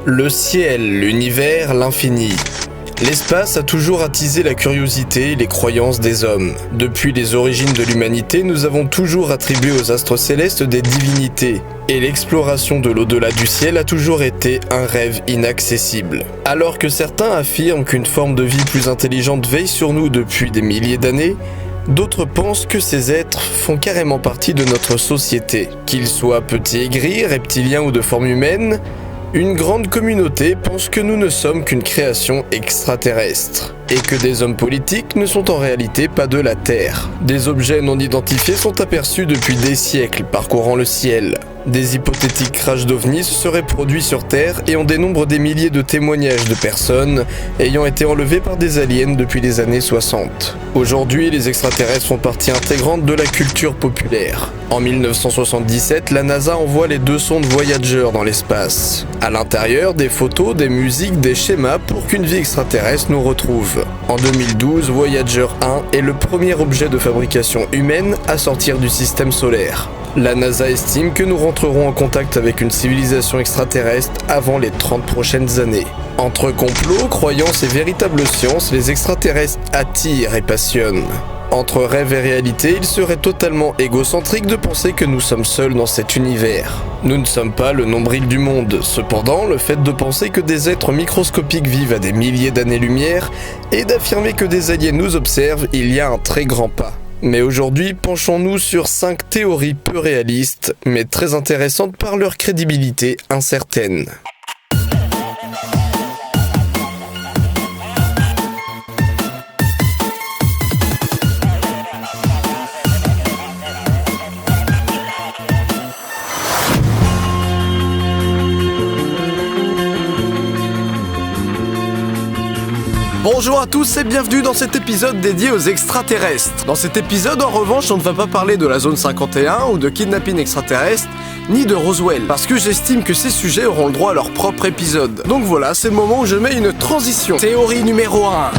Le ciel, l'univers, l'infini. L'espace a toujours attisé la curiosité et les croyances des hommes. Depuis les origines de l'humanité, nous avons toujours attribué aux astres célestes des divinités. Et l'exploration de l'au-delà du ciel a toujours été un rêve inaccessible. Alors que certains affirment qu'une forme de vie plus intelligente veille sur nous depuis des milliers d'années, d'autres pensent que ces êtres font carrément partie de notre société. Qu'ils soient petits et gris, reptiliens ou de forme humaine, une grande communauté pense que nous ne sommes qu'une création extraterrestre et que des hommes politiques ne sont en réalité pas de la Terre. Des objets non identifiés sont aperçus depuis des siècles parcourant le ciel. Des hypothétiques crashs d'ovnis se seraient produits sur Terre et on dénombre des milliers de témoignages de personnes ayant été enlevées par des aliens depuis les années 60. Aujourd'hui, les extraterrestres font partie intégrante de la culture populaire. En 1977, la NASA envoie les 2 sondes Voyager dans l'espace. À l'intérieur, des photos, des musiques, des schémas pour qu'une vie extraterrestre nous retrouve. En 2012, Voyager 1 est le premier objet de fabrication humaine à sortir du système solaire. La NASA estime que nous rentrerons en contact avec une civilisation extraterrestre avant les 30 prochaines années. Entre complots, croyances et véritable science, les extraterrestres attirent et passionnent. Entre rêve et réalité, il serait totalement égocentrique de penser que nous sommes seuls dans cet univers. Nous ne sommes pas le nombril du monde. Cependant, le fait de penser que des êtres microscopiques vivent à des milliers d'années-lumière et d'affirmer que des aliens nous observent, il y a un très grand pas. Mais aujourd'hui, penchons-nous sur 5 théories peu réalistes, mais très intéressantes par leur crédibilité incertaine. Bonjour à tous et bienvenue dans cet épisode dédié aux extraterrestres. Dans cet épisode, en revanche, on ne va pas parler de la zone 51 ou de kidnapping extraterrestre, ni de Roswell, parce que j'estime que ces sujets auront le droit à leur propre épisode. Donc voilà, c'est le moment où je mets une transition. Théorie numéro 1.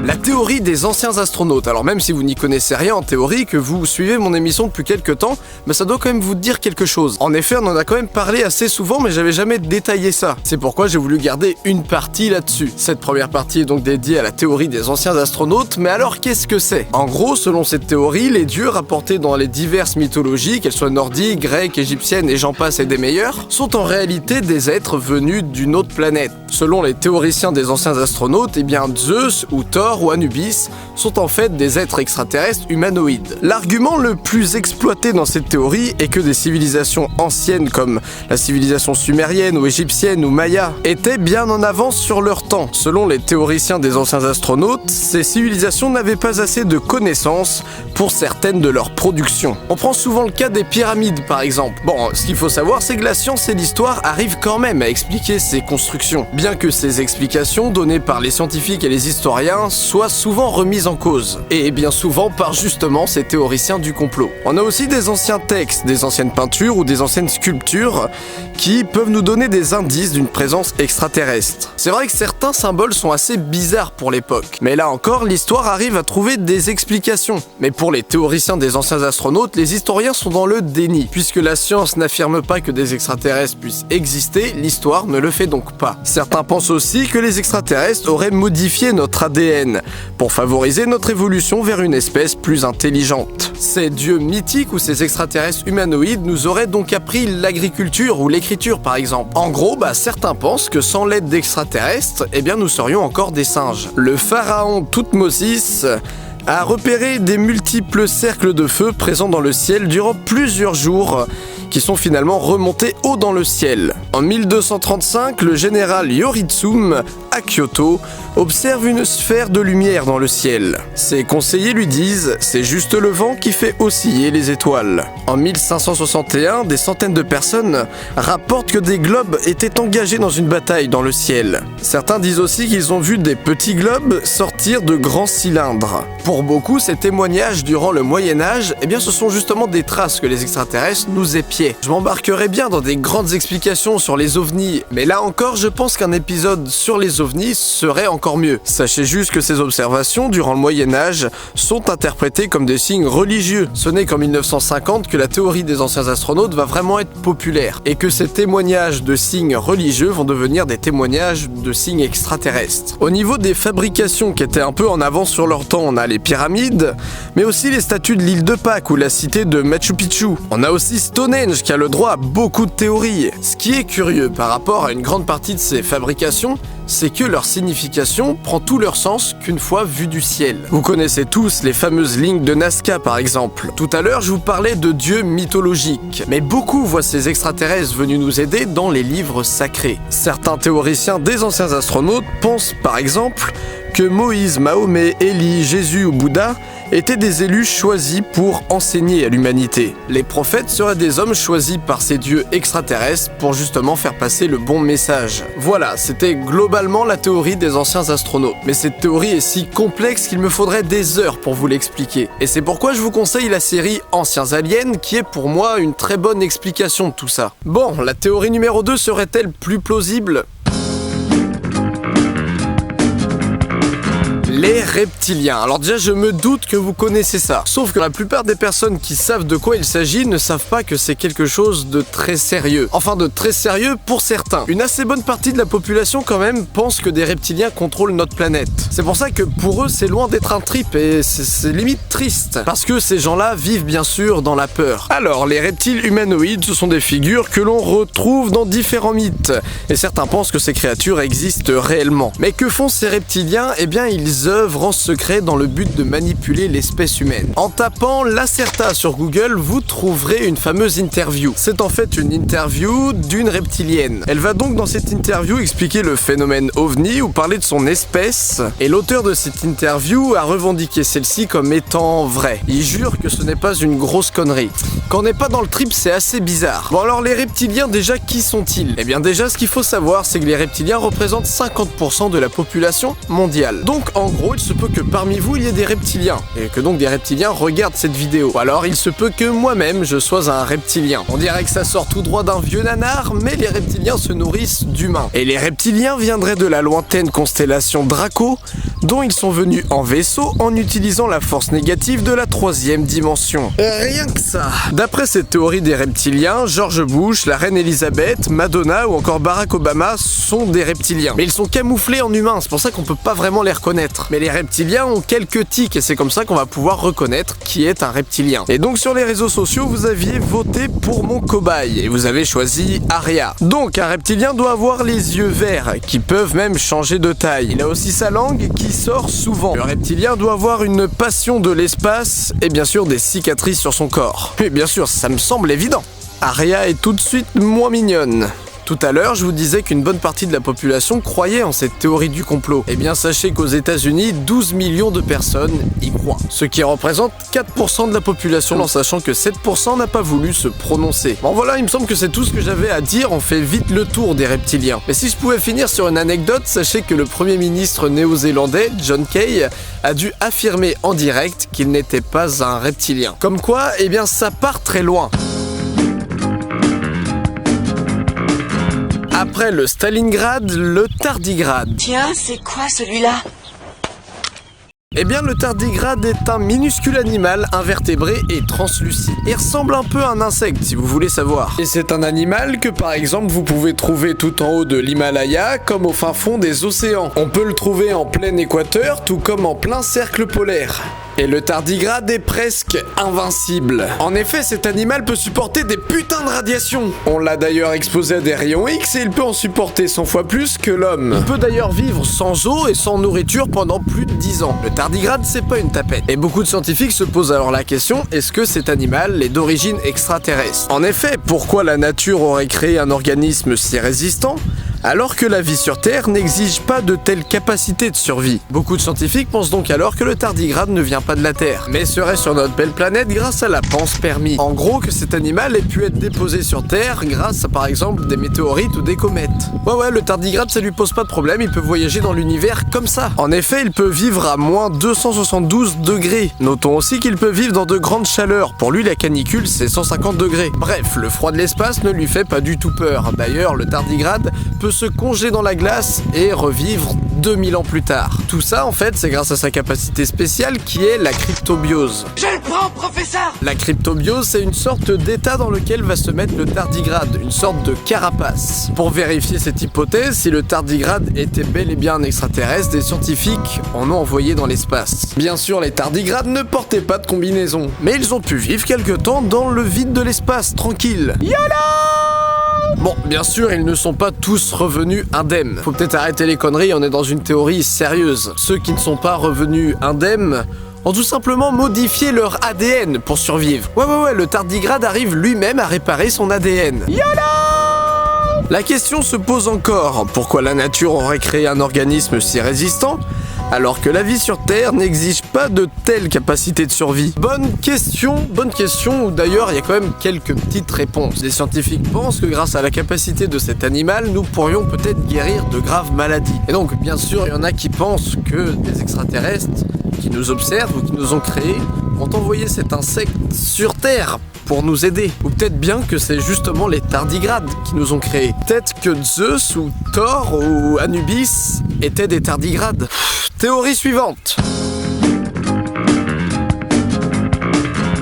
La théorie des anciens astronautes. Alors même si vous n'y connaissez rien en théorie, que vous suivez mon émission depuis quelques temps, ça doit quand même vous dire quelque chose. En effet, on en a quand même parlé assez souvent, mais j'avais jamais détaillé ça. C'est pourquoi j'ai voulu garder une partie là-dessus. Cette première partie est donc dédiée à la théorie des anciens astronautes, mais alors qu'est-ce que c'est ? En gros, selon cette théorie, les dieux rapportés dans les diverses mythologies, qu'elles soient nordiques, grecques, égyptiennes et j'en passe et des meilleurs, sont en réalité des êtres venus d'une autre planète. Selon les théoriciens des anciens astronautes, Zeus ou Thor ou Anubis sont en fait des êtres extraterrestres humanoïdes. L'argument le plus exploité dans cette théorie est que des civilisations anciennes comme la civilisation sumérienne ou égyptienne ou maya étaient bien en avance sur leur temps. Selon les théoriciens des anciens astronautes, ces civilisations n'avaient pas assez de connaissances pour certaines de leurs productions. On prend souvent le cas des pyramides par exemple. Bon, ce qu'il faut savoir, c'est que la science et l'histoire arrivent quand même à expliquer ces constructions, bien que ces explications données par les scientifiques et les historiens soient souvent remises en cause, et bien souvent par justement ces théoriciens du complot. On a aussi des anciens textes, des anciennes peintures ou des anciennes sculptures qui peuvent nous donner des indices d'une présence extraterrestre. C'est vrai que certains symboles sont assez bizarres pour l'époque, mais là encore, l'histoire arrive à trouver des explications. Mais pour les théoriciens des anciens astronautes, les historiens sont dans le déni. Puisque la science n'affirme pas que des extraterrestres puissent exister, l'histoire ne le fait donc pas. Certains pensent aussi que les extraterrestres auraient modifié notre ADN pour favoriser notre évolution vers une espèce plus intelligente. Ces dieux mythiques ou ces extraterrestres humanoïdes nous auraient donc appris l'agriculture ou l'écriture par exemple. En gros, certains pensent que sans l'aide d'extraterrestres, nous serions encore des singes. Le pharaon Thoutmôsis a repéré des multiples cercles de feu présents dans le ciel durant plusieurs jours qui sont finalement remontés haut dans le ciel. En 1235, le général Yoritsum, à Kyoto, observe une sphère de lumière dans le ciel. Ses conseillers lui disent « c'est juste le vent qui fait osciller les étoiles ». En 1561, des centaines de personnes rapportent que des globes étaient engagés dans une bataille dans le ciel. Certains disent aussi qu'ils ont vu des petits globes sortir de grands cylindres. Pour beaucoup, ces témoignages durant le Moyen-Âge, ce sont justement des traces que les extraterrestres nous épiaient. Je m'embarquerai bien dans des grandes explications sur les ovnis, mais là encore, je pense qu'un épisode sur les ovnis serait encore mieux. Sachez juste que ces observations, durant le Moyen-Âge, sont interprétées comme des signes religieux. Ce n'est qu'en 1950 que la théorie des anciens astronautes va vraiment être populaire, et que ces témoignages de signes religieux vont devenir des témoignages de signes extraterrestres. Au niveau des fabrications qui étaient un peu en avance sur leur temps, on a les pyramides, mais aussi les statues de l'île de Pâques ou la cité de Machu Picchu. On a aussi Stonehenge qui a le droit à beaucoup de théories. Ce qui est curieux par rapport à une grande partie de ces fabrications, c'est que leur signification prend tout leur sens qu'une fois vue du ciel. Vous connaissez tous les fameuses lignes de Nazca par exemple. Tout à l'heure, je vous parlais de dieux mythologiques, mais beaucoup voient ces extraterrestres venus nous aider dans les livres sacrés. Certains théoriciens des anciens astronautes pensent par exemple que Moïse, Mahomet, Élie, Jésus ou Bouddha étaient des élus choisis pour enseigner à l'humanité. Les prophètes seraient des hommes choisis par ces dieux extraterrestres pour justement faire passer le bon message. Voilà, c'était globalement la théorie des anciens astronautes. Mais cette théorie est si complexe qu'il me faudrait des heures pour vous l'expliquer. Et c'est pourquoi je vous conseille la série Anciens Aliens, qui est pour moi une très bonne explication de tout ça. Bon, la théorie numéro 2 serait-elle plus plausible ? Les reptiliens. Alors déjà, je me doute que vous connaissez ça. Sauf que la plupart des personnes qui savent de quoi il s'agit ne savent pas que c'est quelque chose de très sérieux. Enfin, de très sérieux pour certains. Une assez bonne partie de la population quand même pense que des reptiliens contrôlent notre planète. C'est pour ça que pour eux, c'est loin d'être un trip et c'est limite triste. Parce que ces gens-là vivent bien sûr dans la peur. Alors, les reptiles humanoïdes, ce sont des figures que l'on retrouve dans différents mythes. Et certains pensent que ces créatures existent réellement. Mais que font ces reptiliens ? Eh bien, ils œuvrent en secret dans le but de manipuler l'espèce humaine. En tapant Lacerta sur Google, vous trouverez une fameuse interview. C'est en fait une interview d'une reptilienne. Elle va donc dans cette interview expliquer le phénomène OVNI ou parler de son espèce, et l'auteur de cette interview a revendiqué celle-ci comme étant vraie. Il jure que ce n'est pas une grosse connerie. Quand on n'est pas dans le trip, c'est assez bizarre. Bon alors les reptiliens, déjà, qui sont-ils ? Eh bien déjà, ce qu'il faut savoir, c'est que les reptiliens représentent 50% de la population mondiale. Donc en gros, il se peut que parmi vous, il y ait des reptiliens, et que donc des reptiliens regardent cette vidéo. Ou alors, il se peut que moi-même, je sois un reptilien. On dirait que ça sort tout droit d'un vieux nanar, mais les reptiliens se nourrissent d'humains. Et les reptiliens viendraient de la lointaine constellation Draco, dont ils sont venus en vaisseau en utilisant la force négative de la 3e dimension. Rien que ça. D'après cette théorie des reptiliens, George Bush, la reine Elisabeth, Madonna ou encore Barack Obama sont des reptiliens. Mais ils sont camouflés en humains, c'est pour ça qu'on peut pas vraiment les reconnaître. Mais les reptiliens ont quelques tics et c'est comme ça qu'on va pouvoir reconnaître qui est un reptilien. Et donc sur les réseaux sociaux, vous aviez voté pour mon cobaye et vous avez choisi Aria. Donc un reptilien doit avoir les yeux verts qui peuvent même changer de taille. Il a aussi sa langue qui sort souvent. Le reptilien doit avoir une passion de l'espace et bien sûr des cicatrices sur son corps. Et bien sûr, ça me semble évident. Aria est tout de suite moins mignonne. Tout à l'heure, je vous disais qu'une bonne partie de la population croyait en cette théorie du complot. Eh bien, sachez qu'aux États-Unis, 12 millions de personnes y croient. Ce qui représente 4% de la population, en sachant que 7% n'a pas voulu se prononcer. Bon voilà, il me semble que c'est tout ce que j'avais à dire. On fait vite le tour des reptiliens. Mais si je pouvais finir sur une anecdote, sachez que le premier ministre néo-zélandais, John Key, a dû affirmer en direct qu'il n'était pas un reptilien. Comme quoi, eh bien, ça part très loin. Après le Stalingrad, le tardigrade. Tiens, c'est quoi celui-là ? Eh bien, le tardigrade est un minuscule animal invertébré et translucide. Il ressemble un peu à un insecte, si vous voulez savoir. Et c'est un animal que, par exemple, vous pouvez trouver tout en haut de l'Himalaya, comme au fin fond des océans. On peut le trouver en plein équateur, tout comme en plein cercle polaire. Et le tardigrade est presque invincible. En effet, cet animal peut supporter des putains de radiations. On l'a d'ailleurs exposé à des rayons X et il peut en supporter 100 fois plus que l'homme. Il peut d'ailleurs vivre sans eau et sans nourriture pendant plus de 10 ans. Le tardigrade, c'est pas une tapette. Et beaucoup de scientifiques se posent alors la question, est-ce que cet animal est d'origine extraterrestre ? En effet, pourquoi la nature aurait créé un organisme si résistant alors que la vie sur Terre n'exige pas de telles capacités de survie? Beaucoup de scientifiques pensent donc alors que le tardigrade ne vient pas de la Terre, mais serait sur notre belle planète grâce à la panspermie. En gros, que cet animal ait pu être déposé sur Terre grâce à par exemple des météorites ou des comètes. Ouais, le tardigrade ça lui pose pas de problème, il peut voyager dans l'univers comme ça. En effet, il peut vivre à moins 272 degrés. Notons aussi qu'il peut vivre dans de grandes chaleurs. Pour lui, la canicule c'est 150 degrés. Bref, le froid de l'espace ne lui fait pas du tout peur. D'ailleurs, le tardigrade peut se congeler dans la glace et revivre 2000 ans plus tard. Tout ça, en fait, c'est grâce à sa capacité spéciale qui est la cryptobiose. Je le prends, professeur! La cryptobiose, c'est une sorte d'état dans lequel va se mettre le tardigrade, une sorte de carapace. Pour vérifier cette hypothèse, si le tardigrade était bel et bien un extraterrestre, des scientifiques en ont envoyé dans l'espace. Bien sûr, les tardigrades ne portaient pas de combinaison, mais ils ont pu vivre quelque temps dans le vide de l'espace, tranquille. YOLO! Bon, bien sûr, ils ne sont pas tous revenus indemnes. Faut peut-être arrêter les conneries, on est dans une théorie sérieuse. Ceux qui ne sont pas revenus indemnes ont tout simplement modifié leur ADN pour survivre. Ouais, le tardigrade arrive lui-même à réparer son ADN. YOLO! La question se pose encore, pourquoi la nature aurait créé un organisme si résistant alors que la vie sur Terre n'exige pas de telles capacités de survie? Bonne question, où d'ailleurs il y a quand même quelques petites réponses. Les scientifiques pensent que grâce à la capacité de cet animal, nous pourrions peut-être guérir de graves maladies. Et donc, bien sûr, il y en a qui pensent que des extraterrestres qui nous observent ou qui nous ont créés ont envoyé cet insecte sur Terre pour nous aider. Ou peut-être bien que c'est justement les tardigrades qui nous ont créés. Peut-être que Zeus ou Thor ou Anubis étaient des tardigrades. Théorie suivante.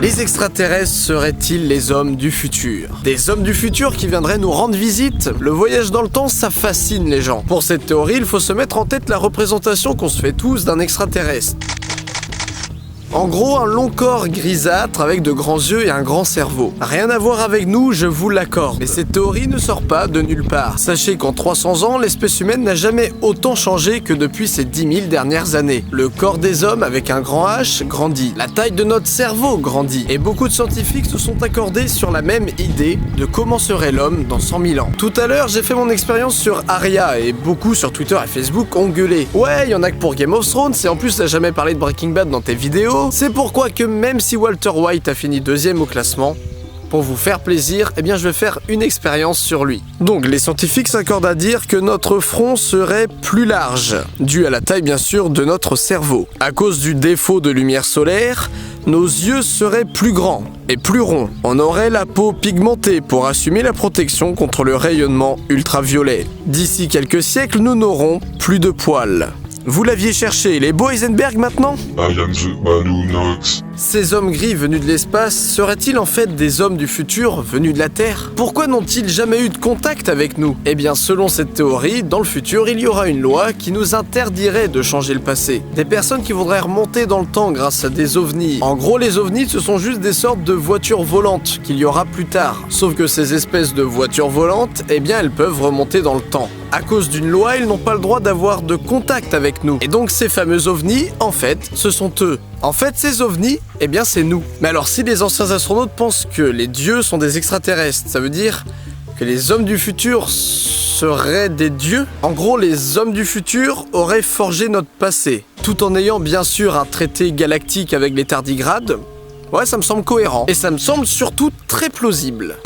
Les extraterrestres seraient-ils les hommes du futur? Des hommes du futur qui viendraient nous rendre visite? Le voyage dans le temps, ça fascine les gens. Pour cette théorie, il faut se mettre en tête la représentation qu'on se fait tous d'un extraterrestre. En gros, un long corps grisâtre avec de grands yeux et un grand cerveau. Rien à voir avec nous, je vous l'accorde. Mais cette théorie ne sort pas de nulle part. Sachez qu'en 300 ans, l'espèce humaine n'a jamais autant changé que depuis ces 10 000 dernières années. Le corps des hommes avec un grand H grandit. La taille de notre cerveau grandit. Et beaucoup de scientifiques se sont accordés sur la même idée de comment serait l'homme dans 100 000 ans. Tout à l'heure, j'ai fait mon expérience sur Arya et beaucoup sur Twitter et Facebook ont gueulé. Ouais, il y en a que pour Game of Thrones et en plus t'as jamais parlé de Breaking Bad dans tes vidéos. C'est pourquoi que même si Walter White a fini 2e au classement, pour vous faire plaisir, eh bien je vais faire une expérience sur lui. Donc les scientifiques s'accordent à dire que notre front serait plus large, dû à la taille bien sûr de notre cerveau. À cause du défaut de lumière solaire, nos yeux seraient plus grands et plus ronds. On aurait la peau pigmentée pour assumer la protection contre le rayonnement ultraviolet. D'ici quelques siècles, nous n'aurons plus de poils. Vous l'aviez cherché, les beaux Heisenberg maintenant? I am the Balloon-Ox. Ces hommes gris venus de l'espace seraient-ils en fait des hommes du futur venus de la Terre? Pourquoi n'ont-ils jamais eu de contact avec nous? Eh bien selon cette théorie, dans le futur il y aura une loi qui nous interdirait de changer le passé. Des personnes qui voudraient remonter dans le temps grâce à des ovnis. En gros les ovnis ce sont juste des sortes de voitures volantes qu'il y aura plus tard. Sauf que ces espèces de voitures volantes, eh bien elles peuvent remonter dans le temps. À cause d'une loi, ils n'ont pas le droit d'avoir de contact avec nous. Et donc ces fameux ovnis, en fait, ce sont eux. En fait, ces ovnis, eh bien c'est nous. Mais alors si les anciens astronautes pensent que les dieux sont des extraterrestres, ça veut dire que les hommes du futur seraient des dieux? En gros, les hommes du futur auraient forgé notre passé, tout en ayant bien sûr un traité galactique avec les tardigrades. Ouais, ça me semble cohérent. Et ça me semble surtout très plausible.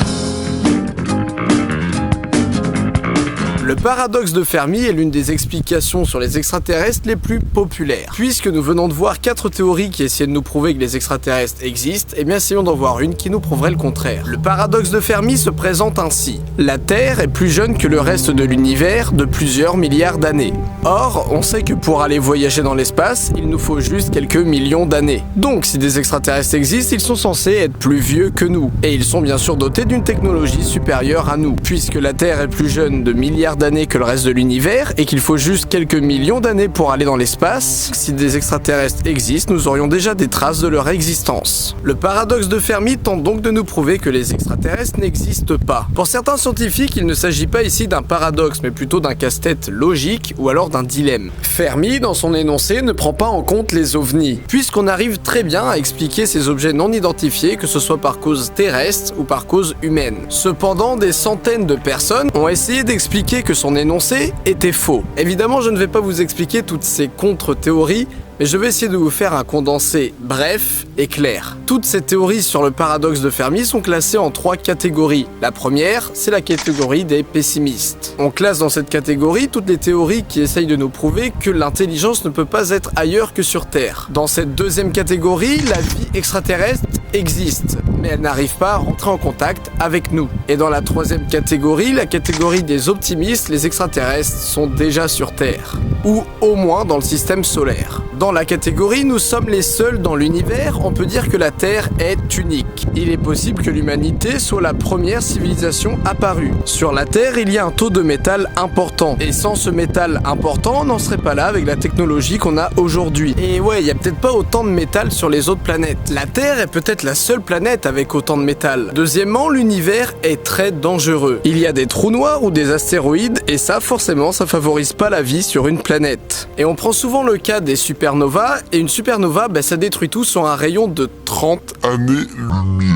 Le paradoxe de Fermi est l'une des explications sur les extraterrestres les plus populaires. Puisque nous venons de voir 4 théories qui essaient de nous prouver que les extraterrestres existent, eh bien essayons d'en voir une qui nous prouverait le contraire. Le paradoxe de Fermi se présente ainsi. La Terre est plus jeune que le reste de l'univers de plusieurs milliards d'années. Or, on sait que pour aller voyager dans l'espace, il nous faut juste quelques millions d'années. Donc, si des extraterrestres existent, ils sont censés être plus vieux que nous. Et ils sont bien sûr dotés d'une technologie supérieure à nous. Puisque la Terre est plus jeune de milliards d'années que le reste de l'univers et qu'il faut juste quelques millions d'années pour aller dans l'espace, si des extraterrestres existent, nous aurions déjà des traces de leur existence. Le paradoxe de Fermi tente donc de nous prouver que les extraterrestres n'existent pas. Pour certains scientifiques, il ne s'agit pas ici d'un paradoxe, mais plutôt d'un casse-tête logique ou alors d'un dilemme. Fermi, dans son énoncé, ne prend pas en compte les ovnis, puisqu'on arrive très bien à expliquer ces objets non identifiés, que ce soit par cause terrestre ou par cause humaine. Cependant, des centaines de personnes ont essayé d'expliquer que son énoncé était faux. Évidemment, je ne vais pas vous expliquer toutes ces contre-théories, mais je vais essayer de vous faire un condensé bref et clair. Toutes ces théories sur le paradoxe de Fermi sont classées en 3 catégories. La première, c'est la catégorie des pessimistes. On classe dans cette catégorie toutes les théories qui essayent de nous prouver que l'intelligence ne peut pas être ailleurs que sur Terre. Dans cette deuxième catégorie, la vie extraterrestre existe, mais elle n'arrive pas à rentrer en contact avec nous. Et dans la troisième catégorie, la catégorie des optimistes, les extraterrestres sont déjà sur Terre. Ou au moins dans le système solaire. Dans la catégorie nous sommes les seuls dans l'univers, on peut dire que la Terre est unique. Il est possible que l'humanité soit la première civilisation apparue. Sur la Terre, il y a un taux de métal important. Et sans ce métal important, on n'en serait pas là avec la technologie qu'on a aujourd'hui. Et ouais, il y a peut-être pas autant de métal sur les autres planètes. La Terre est peut-être la seule planète avec autant de métal. Deuxièmement, l'univers est très dangereux. Il y a des trous noirs ou des astéroïdes, et ça, forcément, ça favorise pas la vie sur une planète. Et on prend souvent le cas des supernovas, et une supernova, ça détruit tout sur un rayon de 30 années-lumière.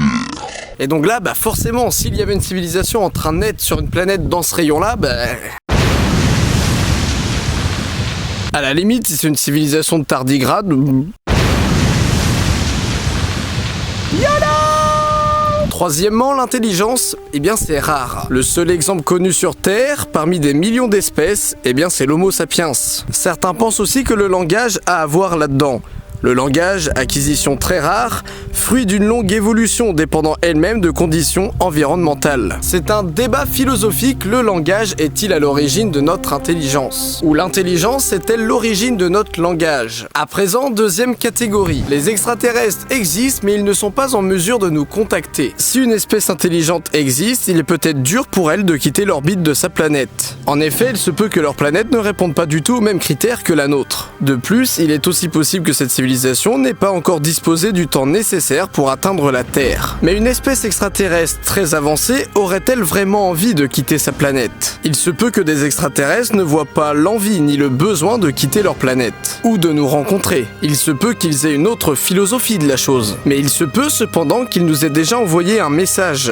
Et donc là, forcément, s'il y avait une civilisation en train de naître sur une planète dans ce rayon-là, à la limite, si c'est une civilisation de tardigrade... Troisièmement, l'intelligence, c'est rare. Le seul exemple connu sur Terre, parmi des millions d'espèces, c'est l'Homo sapiens. Certains pensent aussi que le langage a à voir là-dedans. Le langage, acquisition très rare, fruit d'une longue évolution dépendant elle-même de conditions environnementales. C'est un débat philosophique, le langage est-il à l'origine de notre intelligence? Ou l'intelligence est-elle l'origine de notre langage? À présent, deuxième catégorie. Les extraterrestres existent, mais ils ne sont pas en mesure de nous contacter. Si une espèce intelligente existe, il est peut-être dur pour elle de quitter l'orbite de sa planète. En effet, il se peut que leur planète ne réponde pas du tout aux mêmes critères que la nôtre. De plus, il est aussi possible que cette civilisation n'est pas encore disposée du temps nécessaire pour atteindre la Terre. Mais une espèce extraterrestre très avancée aurait-elle vraiment envie de quitter sa planète? Il se peut que des extraterrestres ne voient pas l'envie ni le besoin de quitter leur planète, ou de nous rencontrer. Il se peut qu'ils aient une autre philosophie de la chose. Mais il se peut cependant qu'ils nous aient déjà envoyé un message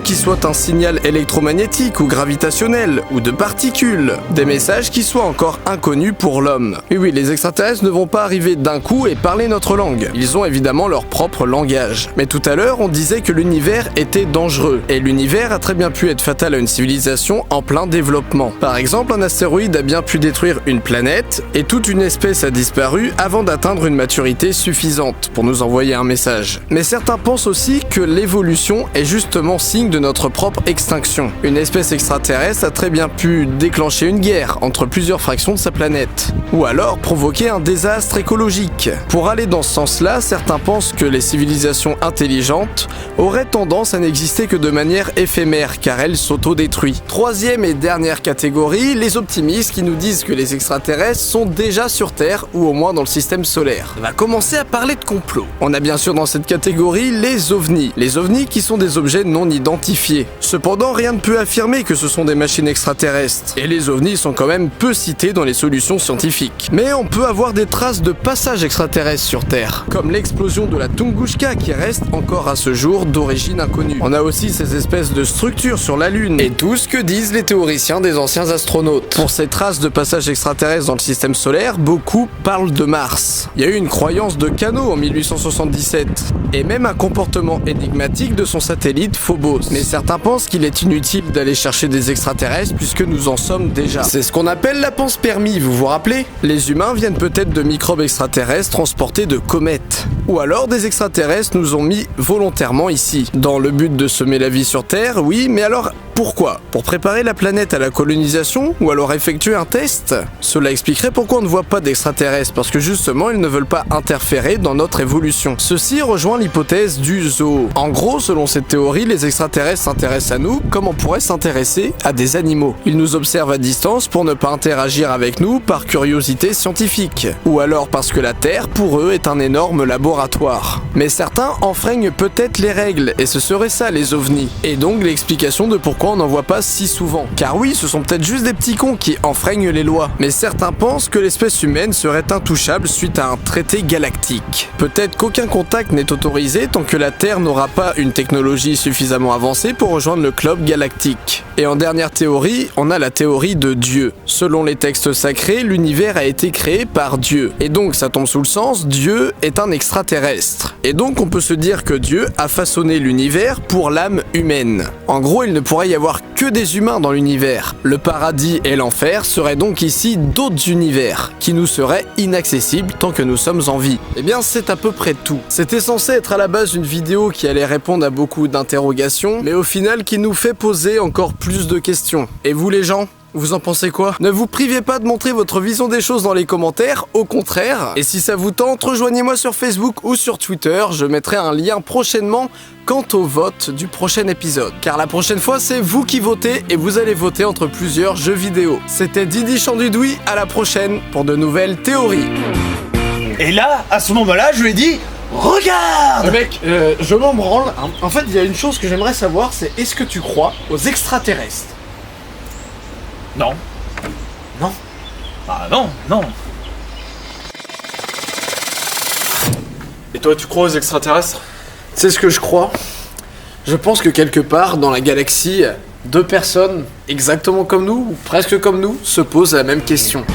qui soit un signal électromagnétique ou gravitationnel, ou de particules. Des messages qui soient encore inconnus pour l'homme. Oui, les extraterrestres ne vont pas arriver d'un coup et parler notre langue. Ils ont évidemment leur propre langage. Mais tout à l'heure, on disait que l'univers était dangereux. Et l'univers a très bien pu être fatal à une civilisation en plein développement. Par exemple, un astéroïde a bien pu détruire une planète et toute une espèce a disparu avant d'atteindre une maturité suffisante pour nous envoyer un message. Mais certains pensent aussi que l'évolution est justement signe de notre propre extinction. Une espèce extraterrestre a très bien pu déclencher une guerre entre plusieurs fractions de sa planète. Ou alors provoquer un désastre écologique. Pour aller dans ce sens-là, certains pensent que les civilisations intelligentes auraient tendance à n'exister que de manière éphémère, car elles s'autodétruisent. Troisième et dernière catégorie, les optimistes qui nous disent que les extraterrestres sont déjà sur Terre, ou au moins dans le système solaire. On va commencer à parler de complot. On a bien sûr dans cette catégorie les ovnis. Les ovnis qui sont des objets non identifiés. Cependant, rien ne peut affirmer que ce sont des machines extraterrestres. Et les ovnis sont quand même peu cités dans les solutions scientifiques. Mais on peut avoir des traces de passages extraterrestres sur Terre, comme l'explosion de la Tunguska qui reste encore à ce jour d'origine inconnue. On a aussi ces espèces de structures sur la Lune, et tout ce que disent les théoriciens des anciens astronautes. Pour ces traces de passages extraterrestres dans le système solaire, beaucoup parlent de Mars. Il y a eu une croyance de Cano en 1877, et même un comportement énigmatique de son satellite Phobos. Mais certains pensent qu'il est inutile d'aller chercher des extraterrestres puisque nous en sommes déjà. C'est ce qu'on appelle la panspermie, vous vous rappelez? Les humains viennent peut-être de microbes extraterrestres transportés de comètes. Ou alors des extraterrestres nous ont mis volontairement ici. Dans le but de semer la vie sur Terre, oui, mais alors pourquoi? Pour préparer la planète à la colonisation? Ou alors effectuer un test? Cela expliquerait pourquoi on ne voit pas d'extraterrestres, parce que justement ils ne veulent pas interférer dans notre évolution. Ceci rejoint l'hypothèse du zoo. En gros, selon cette théorie, les extraterrestres s'intéressent à nous comme on pourrait s'intéresser à des animaux. Ils nous observent à distance pour ne pas interagir avec nous par curiosité scientifique. Ou alors parce que la Terre, pour eux, est un énorme laboratoire. Mais certains enfreignent peut-être les règles, et ce serait ça les ovnis. Et donc l'explication de pourquoi on n'en voit pas si souvent. Car oui, ce sont peut-être juste des petits cons qui enfreignent les lois. Mais certains pensent que l'espèce humaine serait intouchable suite à un traité galactique. Peut-être qu'aucun contact n'est autorisé tant que la Terre n'aura pas une technologie suffisamment avancée pour rejoindre le club galactique. Et en dernière théorie, on a la théorie de Dieu. Selon les textes sacrés, l'univers a été créé par Dieu. Et donc ça tombe sous le sens, Dieu est un extraterrestre. Et donc on peut se dire que Dieu a façonné l'univers pour l'âme humaine. En gros, il ne pourrait y avoir que des humains dans l'univers. Le paradis et l'enfer seraient donc ici d'autres univers, qui nous seraient inaccessibles tant que nous sommes en vie. Eh bien, c'est à peu près tout. C'était censé être à la base une vidéo qui allait répondre à beaucoup d'interrogations, mais au final qui nous fait poser encore plus de questions. Et vous les gens ? Vous en pensez quoi? Ne vous privez pas de montrer votre vision des choses dans les commentaires, au contraire. Et si ça vous tente, rejoignez-moi sur Facebook ou sur Twitter, je mettrai un lien prochainement quant au vote du prochain épisode. Car la prochaine fois, c'est vous qui votez et vous allez voter entre plusieurs jeux vidéo. C'était Didi Chandudoui, à la prochaine pour de nouvelles théories. Et là, à ce moment-là, je lui ai dit « Regarde !» Mec, je m'en branle. En fait, il y a une chose que j'aimerais savoir, c'est est-ce que tu crois aux extraterrestres? Non. Non. Ah non, non. Et toi, tu crois aux extraterrestres? C'est ce que je crois. Je pense que quelque part dans la galaxie, deux personnes exactement comme nous, ou presque comme nous, se posent la même question.